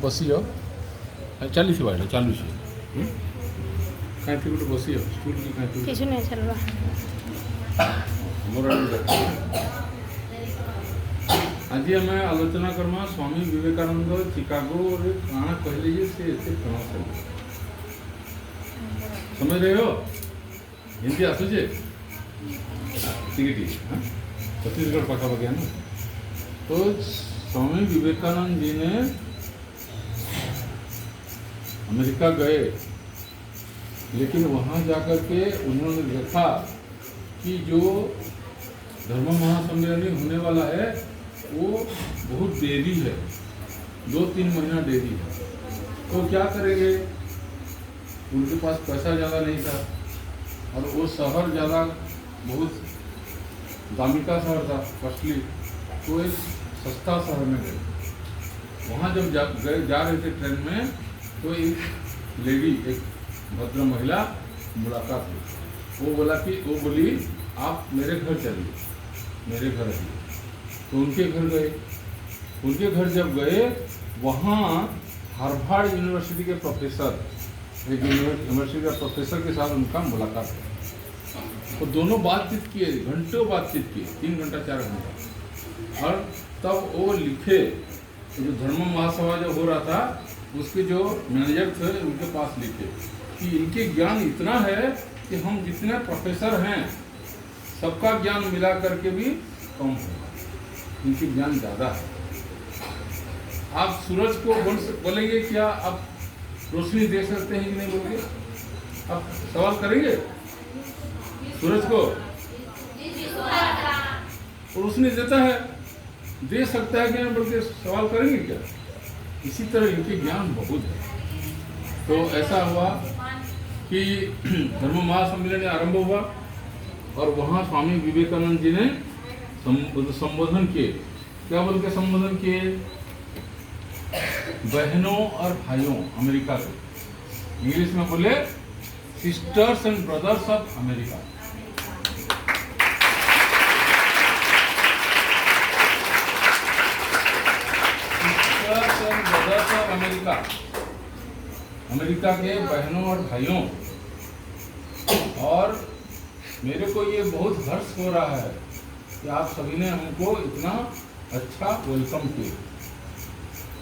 बसी जाओ चली थी बाइट चालू है कहीं थी गोटे बसी जाओ स्टूल की कहीं थी किसी नहीं चलवा मोर आज आम आलोचना करमा स्वामी विवेकानंद चिकागो रे काना कहले जे से एते फेमस है समझ रहे हो हिंदी आसुचे टिकटी हाँ छत्तीसगढ़ पाखापाखि है ना तो स्वामी विवेकानंद जी ने अमेरिका गए लेकिन वहाँ जाकर के उन्होंने देखा कि जो धर्म महासम्मेलन होने वाला है वो बहुत देरी है 2-3 महीना देरी है तो क्या करेंगे उनके पास पैसा ज़्यादा नहीं था और वो शहर ज़्यादा बहुत दामी का शहर था कॉस्टली तो एक सस्ता शहर में गए वहाँ जब जा रहे थे ट्रेन में तो एक लेडी एक भद्र महिला मुलाकात हुई वो बोली आप मेरे घर चलिए मेरे घर आइए तो उनके घर गए उनके घर जब गए वहाँ हार्वर्ड यूनिवर्सिटी के प्रोफेसर एक यूनिवर्सिटी के प्रोफेसर के साथ उनका मुलाकात हुई तो दोनों बातचीत किए घंटों बातचीत किए 3 घंटा 4 घंटा और तब वो लिखे तो जो धर्म महासभा जो हो रहा था उसके जो मैनेजर थे उनके पास लिखे कि इनके ज्ञान इतना है कि हम जितने प्रोफेसर हैं सबका ज्ञान मिला करके भी कम है इनकी ज्ञान ज़्यादा है आप सूरज को बोलेंगे क्या आप रोशनी दे सकते हैं कि नहीं बोलेंगे आप सवाल करेंगे सूरज को रोशनी देता है दे सकता है कि नहीं बोल के सवाल करेंगे क्या इसी तरह इनके ज्ञान बहुत है तो ऐसा हुआ कि धर्म महासम्मेलन आरंभ हुआ और वहाँ स्वामी विवेकानंद जी ने संबोधन किए क्या बोल के संबोधन किए बहनों और भाइयों अमेरिका के इंग्लिश में बोले sisters and brothers of America sisters and brothers of America America के बहनों और भाइयों और मेरे को ये बहुत हर्ष हो रहा है कि आप सभी ने हमको इतना अच्छा वेलकम किया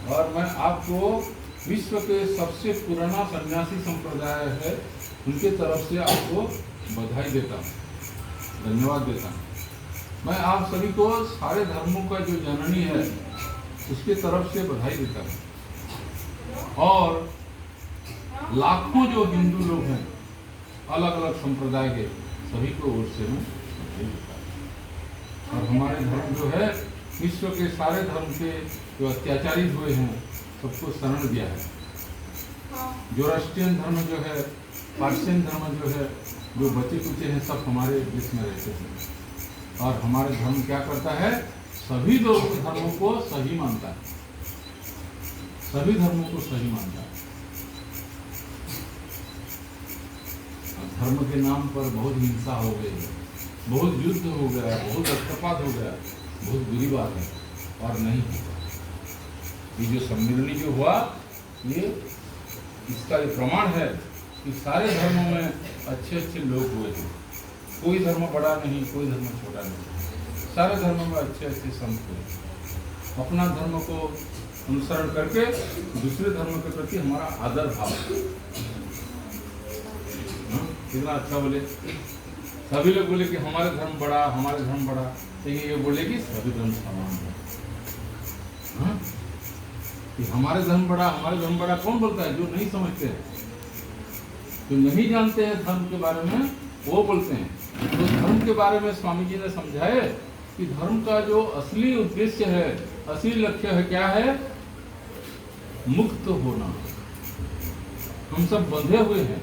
और मैं आपको विश्व के सबसे पुराना सन्यासी संप्रदाय है उनके तरफ से आपको बधाई देता हूँ धन्यवाद देता हूँ मैं आप सभी को सारे धर्मों का जो जननी है उसके तरफ से बधाई देता हूँ और लाखों जो हिंदू लोग हैं अलग अलग संप्रदाय के सभी को ओर से मैं बधाई देता हूँ और हमारे धर्म जो है विश्व के सारे धर्म के जो अत्याचारित हुए हैं सबको शरण दिया है जोरास्ट्रियन धर्म जो है पार्सियन धर्म जो है जो बचे कुचे हैं सब हमारे देश में रहते हैं और हमारे धर्म क्या करता है सभी धर्मों को सही मानता है सभी धर्मों को सही मानता है धर्म के नाम पर बहुत हिंसा हो गई है बहुत युद्ध हो गया बहुत रक्तपात हो गया बहुत बुरी बात है और नहीं होगा ये जो सम्मेलन जो हुआ ये इसका ये प्रमाण है कि सारे धर्मों में अच्छे अच्छे लोग हुए थे कोई धर्म बड़ा नहीं कोई धर्म छोटा नहीं सारे धर्मों में अच्छे अच्छे संत हुए अपना धर्म को अनुसरण करके दूसरे धर्म के प्रति हमारा आदर भाव कितना अच्छा बोले सभी लोग बोले कि हमारे धर्म बड़ा तो ये बोले कि सभी धर्म समान है कि हमारे धर्म बड़ा कौन बोलता है जो नहीं समझते हैं जो नहीं जानते हैं धर्म के बारे में वो बोलते हैं तो धर्म के बारे में स्वामी जी ने समझाए कि धर्म का जो असली उद्देश्य है असली लक्ष्य है क्या है मुक्त होना हम सब बंधे हुए हैं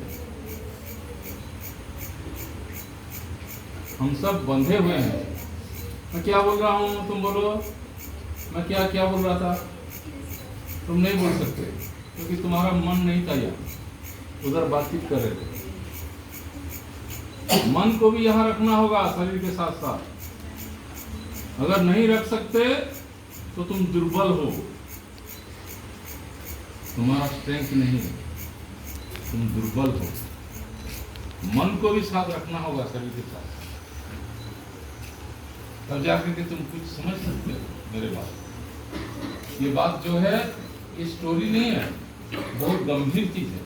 हम सब बंधे हुए हैं मैं क्या बोल रहा हूँ तुम बोलो मैं क्या क्या बोल रहा था तुम नहीं बोल सकते क्योंकि तुम्हारा मन नहीं था यहाँ उधर बातचीत कर रहे थे मन को भी यहाँ रखना होगा शरीर के साथ साथ अगर नहीं रख सकते तो तुम दुर्बल हो तुम्हारा स्ट्रेंथ नहीं है, तुम दुर्बल हो। मन को भी साथ रखना होगा शरीर के साथ, तब जाकर के तुम कुछ समझ सकते हो मेरे बात। ये बात जो है ये स्टोरी नहीं है, बहुत गंभीर चीज है।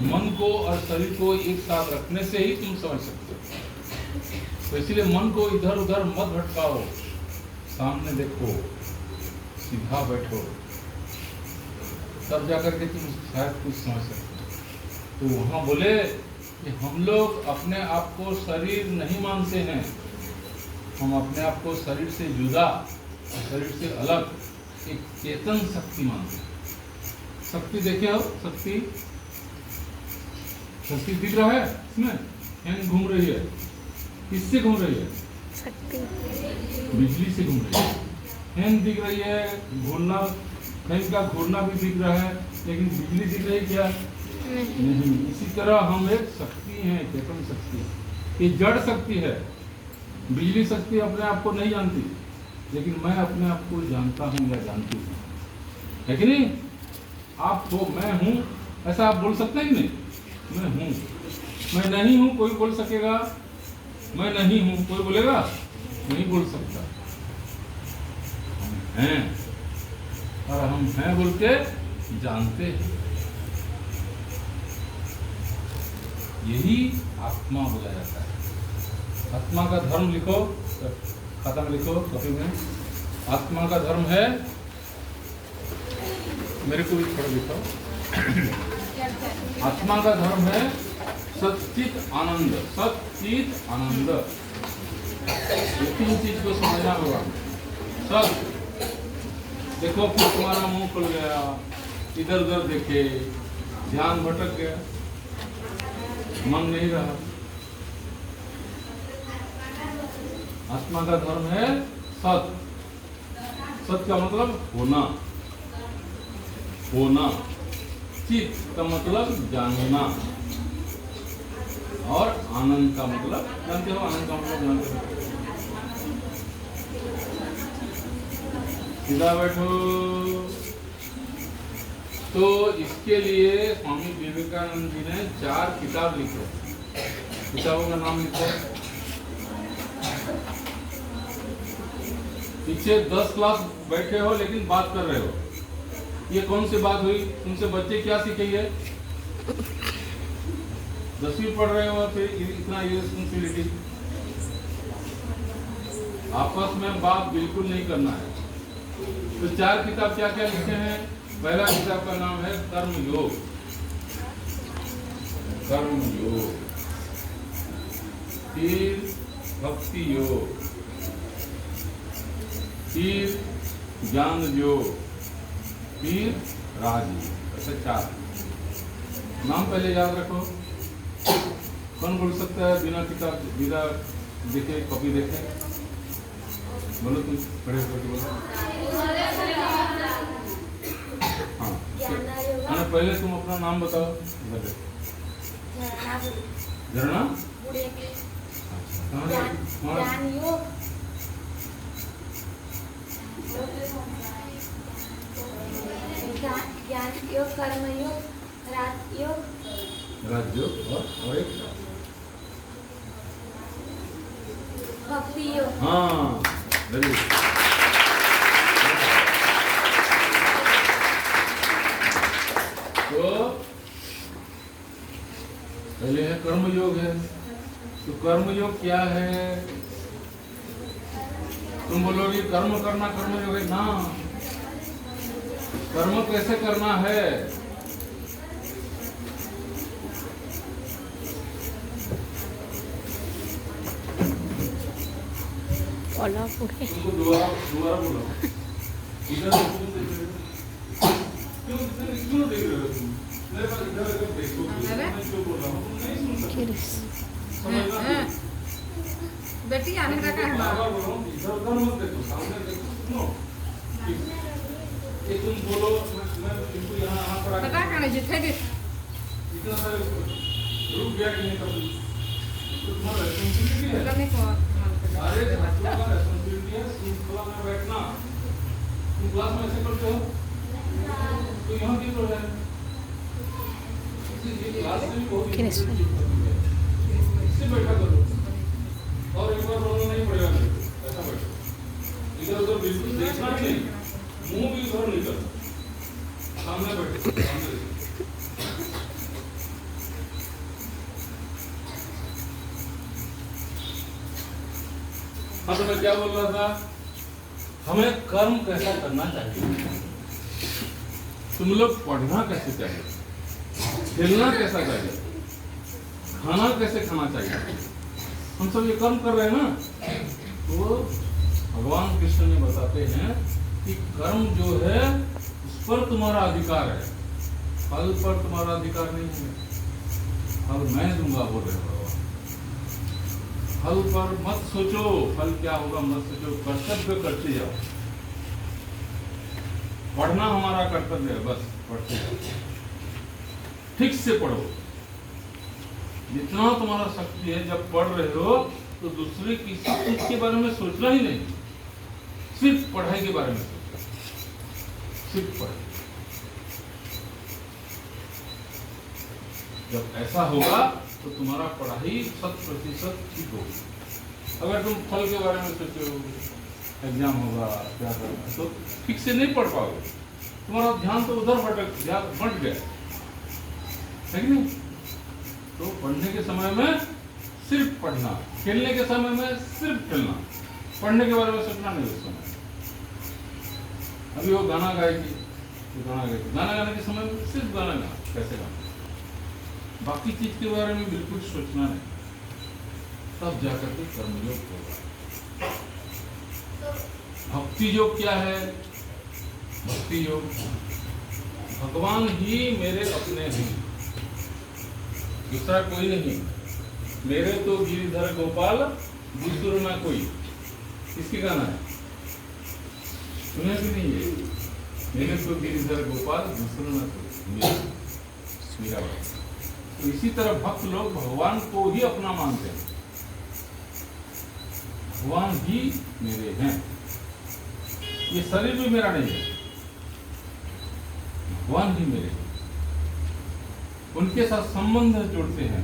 मन को और शरीर को एक साथ रखने से ही तुम समझ सकते हो। तो इसलिए मन को इधर उधर मत भटकाओ, सामने देखो, सीधा बैठो, तब जाकर के तुम शायद कुछ समझ सकते हो। तो वहां बोले कि हम लोग अपने आप को शरीर नहीं मानते हैं, हम अपने आप को शरीर से जुदा, शरीर से अलग एक चेतन शक्ति मानते हैं। शक्ति देखे हो, शक्ति शक्ति दिख रहा है इसमें, फैन घूम रही है, किससे घूम रही है? शक्ति बिजली से घूम रही है। फैन दिख रही है, घूरना, फैन का घूरना भी दिख रहा है, लेकिन बिजली दिख रही क्या? नहीं। इसी तरह हम एक शक्ति हैं, चेतन शक्ति। ये जड़ शक्ति है। बिजली शक्ति अपने आप को नहीं जानती, लेकिन मैं अपने आप को जानता हूँ या जानती हूँ, है कि नहीं? आप हो, मैं हूँ, ऐसा आप बोल सकते हैं कि नहीं? मैं हूँ, मैं नहीं हूँ, कोई बोल सकेगा? मैं नहीं हूँ, कोई बोलेगा? नहीं बोल सकता। हम हैं, और हम हैं बोल के जानते हैं। यही आत्मा बोला जाता है। आत्मा का धर्म लिखो, खाता में लिखो, कॉपी में। आत्मा का धर्म है, मेरे को भी थोड़ा लिखो। आत्मा का धर्म है सच्चित आनंद, सच्चित आनंद। ये तीन चीज को समझना होगा। सच, देखो फिर तुम्हारा मुंह खुल गया, इधर उधर देखे, ध्यान भटक गया, मन नहीं रहा। आत्मा का धर्म है सत। सत का मतलब होना, होना। चित का मतलब जानना, और आनंद का मतलब जानते हो? आनंद का मतलब जानते हो? सीधा बैठो। तो इसके लिए स्वामी विवेकानंद जी ने 4 किताब लिखे। किताबों का नाम लिखो। पीछे 10 क्लास बैठे हो लेकिन बात कर रहे हो। ये कौन सी बात हुई? तुमसे बच्चे क्या सीखेंगे? 10वीं पढ़ रहे हो, फिर इतना इरेस्पॉन्सिबिलिटी। आपस में बात बिल्कुल नहीं करना है। तो 4 किताब क्या क्या लिखे हैं? पहला किताब का नाम है कर्म योग। कर्म योग, फिर भक्ति योग, फिर ज्ञान योग, फिर राजयोग। ऐसे 4 नाम पहले याद रखो। कौन बोल सकता है बिना किताब, बिना देखे, कॉपी देखे? बोलो तुम, पढ़े बोलो। हाँ, पहले तुम अपना नाम बताओ। झरना? ज्ञान योग, कर्म योग, राजयोग, राजयोग, और एक भक्ति योग। हाँ, वेरी गुड। तो पहले है कर्म योग है। तो कर्म योग क्या है? तुम बोलोगे कर्म करना कर्म योग है ना। कर्म कैसे करना है? तुमको दोबारा बोलो। इधर क्यों देख रहे हो तुम? मेरे पास इधर देखो, मैं क्यों बोल रहा हूँ? तुम नहीं सुन सकते। बेटी आने का क्या है? इधर उधर मत देखो, सामने देखो, सुनो। ये तुम बोलो, मैं बिल्कुल यहाँ पर पता करने जितने भी इतना सारे रुक गया कि नहीं कभी? तो तुम्हारा रेस्पॉन्सिबिलिटी है। करने को अरे तुम्हारा रेस्पॉन्सिबिलिटी है, श्रृंखला में बैठना। तुम क्लास में ऐसे करते हो? तो यहाँ की तो है ये क्लास में भी बहुत Finish. इससे बैठा करो और एक बार रोना नहीं पड़ेगा मेरे को, ऐसा बैठो इधर उधर बिल्कुल देखना भी नहीं, मुंह भी उधर नहीं करना, सामने बैठो सामने देखो। हाँ तो मैं क्या बोल रहा था, हमें कर्म कैसा करना चाहिए, तुम लोग पढ़ना कैसे चाहिए, खेलना कैसा चाहिए, खाना कैसे खाना चाहिए, हम सब ये कर्म कर रहे हैं ना। तो भगवान कृष्ण ने बताते हैं कि कर्म जो है उस पर तुम्हारा अधिकार है, फल पर तुम्हारा अधिकार नहीं है, फल मैं दूंगा बोल रहे भगवान। फल पर मत सोचो, फल क्या होगा मत सोचो, कर्तव्य करते जाओ। पढ़ना हमारा कर्तव्य है, बस पढ़ते जाओ, ठीक से पढ़ो, जितना तुम्हारा शक्ति है। जब पढ़ रहे हो तो दूसरे किसी चीज के बारे में सोचना ही नहीं, सिर्फ पढ़ाई के बारे में सोचो, सिर्फ पढ़ाई। जब ऐसा होगा तो तुम्हारा पढ़ाई 100% ठीक होगी। अगर तुम फल के बारे में सोचो, एग्जाम होगा क्या करना, तो ठीक से नहीं पढ़ पाओगे, तुम्हारा ध्यान तो उधर बट गया है कि नहीं। तो पढ़ने के समय में सिर्फ पढ़ना, खेलने के समय में सिर्फ खेलना, पढ़ने के बारे में सोचना नहीं उस समय। अभी वो गाना गाएगी तो गाना गाने के समय में सिर्फ गाना गाना, कैसे गाना, बाकी चीज के बारे में बिल्कुल सोचना नहीं, तब जाकर के कर्मयोग होगा। भक्ति योग क्या है? भक्ति योग, भगवान ही मेरे अपने हैं, दूसरा कोई नहीं। मेरे तो गिरिधर गोपाल दूसरो ना कोई, किसकी गाना है? सुने भी नहीं है, मेरे तो गिरिधर गोपाल दूसरो ना कोई, मेरा बात। तो इसी तरह भक्त लोग भगवान को ही अपना मानते हैं, भगवान ही मेरे हैं, ये शरीर भी मेरा नहीं है, भगवान ही मेरे हैं। उनके साथ संबंध जोड़ते हैं,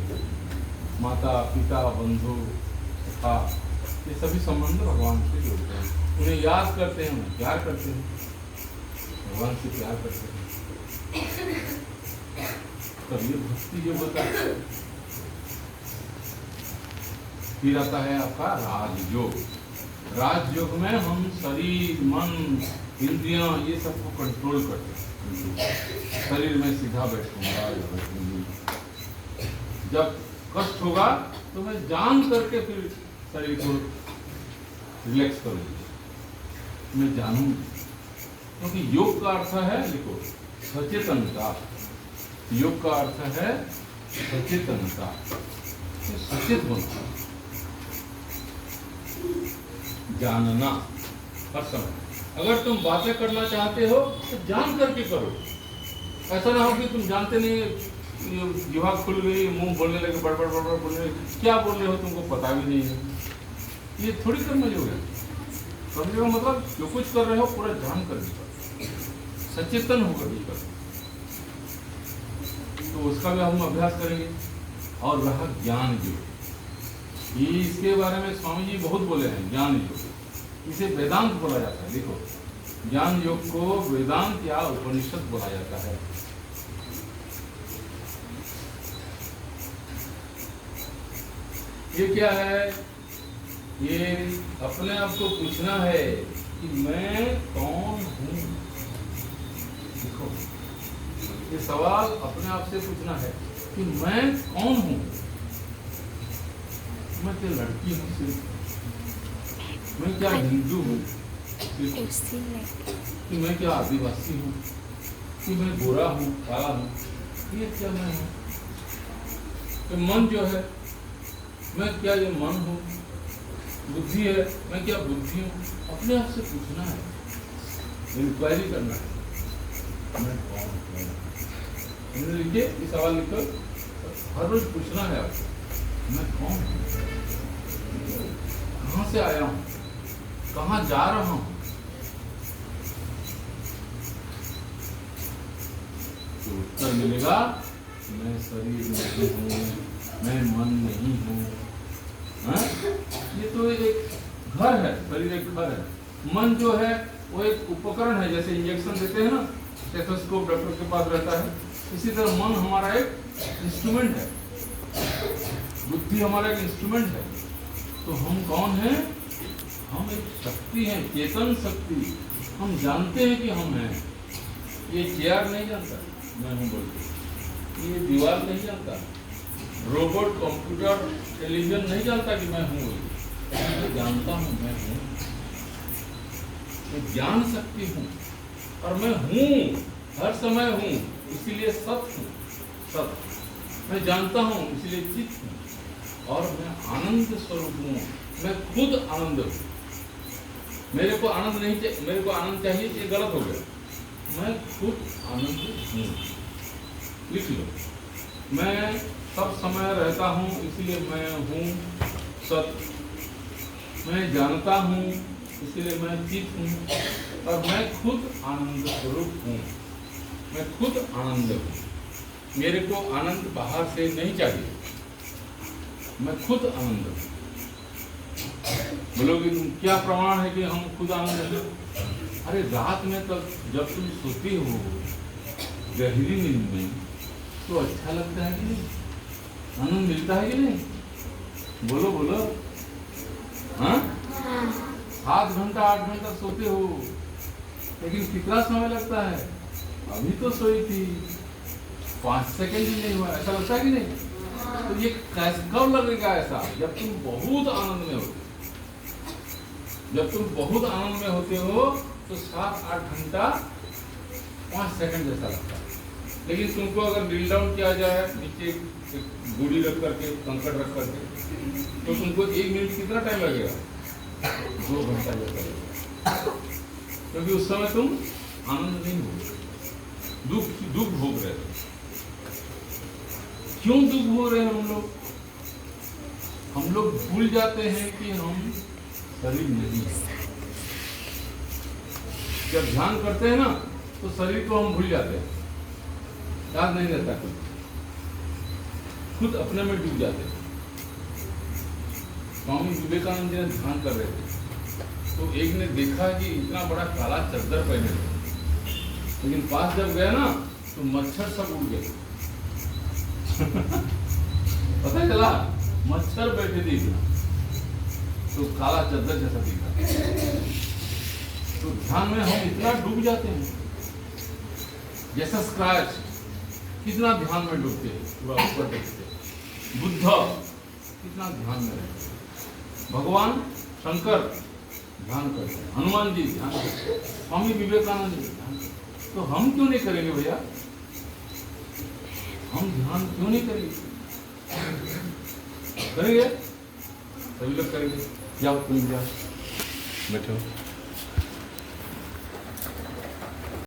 माता पिता बंधु सखा, ये सभी संबंध भगवान से जोड़ते हैं, उन्हें याद करते हैं, उन्हें प्यार करते हैं, भगवान से प्यार करते हैं। तब ये भक्ति जो होता है। फिर आता है आपका राजयोग। राजयोग में हम शरीर मन इंद्रियां ये सबको कंट्रोल करते हैं, शरीर में सीधा बैठूंगा या बैठूंगी, जब कष्ट होगा तो मैं जान करके फिर शरीर को रिलैक्स करूंगी, मैं जानूंगी, क्योंकि योग का अर्थ है, देखो सचेतनता, योग का अर्थ है सचेतनता, सचेत होना, जानना हर समय। अगर तुम बातें करना चाहते हो तो जान करके करो, ऐसा ना हो कि तुम जानते नहीं, जीवा खुल गई, मुंह बोलने लगे, बड़बड़ बड़बड़ बोलने लगे, क्या बोल रहे हो तुमको पता भी नहीं है, ये थोड़ी कर्मयोग है। कर्मयोग का मतलब जो कुछ कर रहे हो पूरा जान कर, सचेतन होकर भी करो। तो उसका भी हम अभ्यास करेंगे। और रहा ज्ञान योग, ये इसके बारे में स्वामी जी बहुत बोले हैं, ज्ञान योग, इसे वेदांत बोला जाता है। देखो ज्ञान योग को वेदांत या उपनिषद बोला जाता है। ये क्या है? ये अपने आप को पूछना है कि मैं कौन हूँ। देखो ये सवाल अपने आप से पूछना है कि मैं कौन हूँ। मैं क्या लड़की हूँ सिर्फ? मैं क्या हिंदू हूँ कि मैं क्या आदिवासी हूँ, कि मैं गोरा हूँ काला हूँ, ये क्या मैं हूँ? तो मन जो है, मैं क्या ये मन हूँ? बुद्धि है, मैं क्या बुद्धि हूँ? अपने आप से पूछना है, इंक्वायरी करना है, मैं कौन हूँ? लिखिए, ये सवाल लिखो, हर रोज पूछना है आपको, मैं कौन हूँ, कहाँ से आया हूँ, कहाँ जा रहा हूँ। तो उत्तर मिलेगा मैं शरीर नहीं हूँ, मैं मन नहीं हूँ। हाँ? ये तो एक घर है, शरीर एक घर है। मन जो है वो एक उपकरण है, जैसे इंजेक्शन देते हैं ना, स्टेथोस्कोप डॉक्टर के पास रहता है, इसी तरह मन हमारा एक इंस्ट्रूमेंट है, बुद्धि हमारा एक इंस्ट्रूमेंट है। तो हम कौन हैं? हम एक शक्ति हैं, चेतन शक्ति। हम जानते हैं कि हम हैं। ये चेयर नहीं जानता मैं हूँ बोल के, ये दीवार नहीं जानता, रोबोट, कंप्यूटर, टेलीविजन नहीं जानता कि मैं हूँ। मैं जानता हूँ मैं हूँ, मैं जान सकती हूँ, और मैं हूँ, हर समय हूँ, इसीलिए सत्य हूँ। सत्य मैं जानता हूँ, इसलिए चित्त हूँ, और मैं आनंद स्वरूप हूँ। मैं खुद आनंद हूँ। मेरे को आनंद नहीं चाहिए, मेरे को आनंद चाहिए, ये गलत हो गया। मैं खुद आनंद हूँ। लिख लो, मैं सब समय रहता हूँ, इसलिए मैं हूँ सत्य। मैं जानता हूँ, इसलिए मैं चित्त हूँ, और मैं खुद आनंद स्वरूप हूँ। मैं खुद आनंद हूँ। मेरे को आनंद बाहर से नहीं चाहिए, मैं खुद आनंद हूँ। बोलोगे क्या प्रमाण है कि हम खुद आनंद हैं? अरे रात में तब जब तुम सोती हो गहरी नींद में, तो अच्छा लगता है कि नहीं? आनंद मिलता है कि नहीं? बोलो बोलो। हाँ, 7 घंटा 8 घंटा सोते हो, लेकिन कितना समय लगता है? अभी तो सोई थी, 5 सेकंड ही नहीं हुआ, ऐसा लगता है कि नहीं? तो ये कब लगेगा ऐसा? जब तुम बहुत आनंद में होते। जब तुम बहुत आनंद में होते हो तो 7-8 घंटा 5 सेकंड जैसा लगता है। लेकिन तुमको अगर ड्रिल डाउन किया जाए नीचे गुड़ी रख करके, कंकड़ रख करके, तो तुमको 1 मिनट कितना टाइम लगेगा? 2 घंटा जैसा लगेगा, क्योंकि उस समय तुम आनंद नहीं हो, दुख भोग रहे हो। क्यों दुख भोग रहे हैं हम लोग? हम लोग भूल जाते हैं कि हम शरीर नहीं है। जब ध्यान करते हैं ना, तो शरीर को हम भूल जाते हैं, याद नहीं रहता, खुद अपने में डूब जाते हैं। स्वामी विवेकानंद जी ने ध्यान कर रहे थे, तो एक ने देखा कि इतना बड़ा काला चद्दर पहने थे, लेकिन पास जब गया ना तो मच्छर सब उड़ गए। पता चला मच्छर बैठे थे, तो काला चद्दर जैसा दिखा। तो ध्यान में हम इतना डूब जाते हैं, जैसा स्क्रैच, कितना ध्यान में डूबते हैं, पूरा ऊपर देखते। बुद्ध कितना ध्यान में रहते, भगवान शंकर ध्यान करते हैं, हनुमान जी ध्यान करते हैं, स्वामी विवेकानंद जी ध्यान करते हैं। तो हम क्यों नहीं करेंगे भैया? हम ध्यान क्यों नहीं करेंगे? करेंगे, सभी लोग करेंगे। जाओ तुम जाओ, बैठो।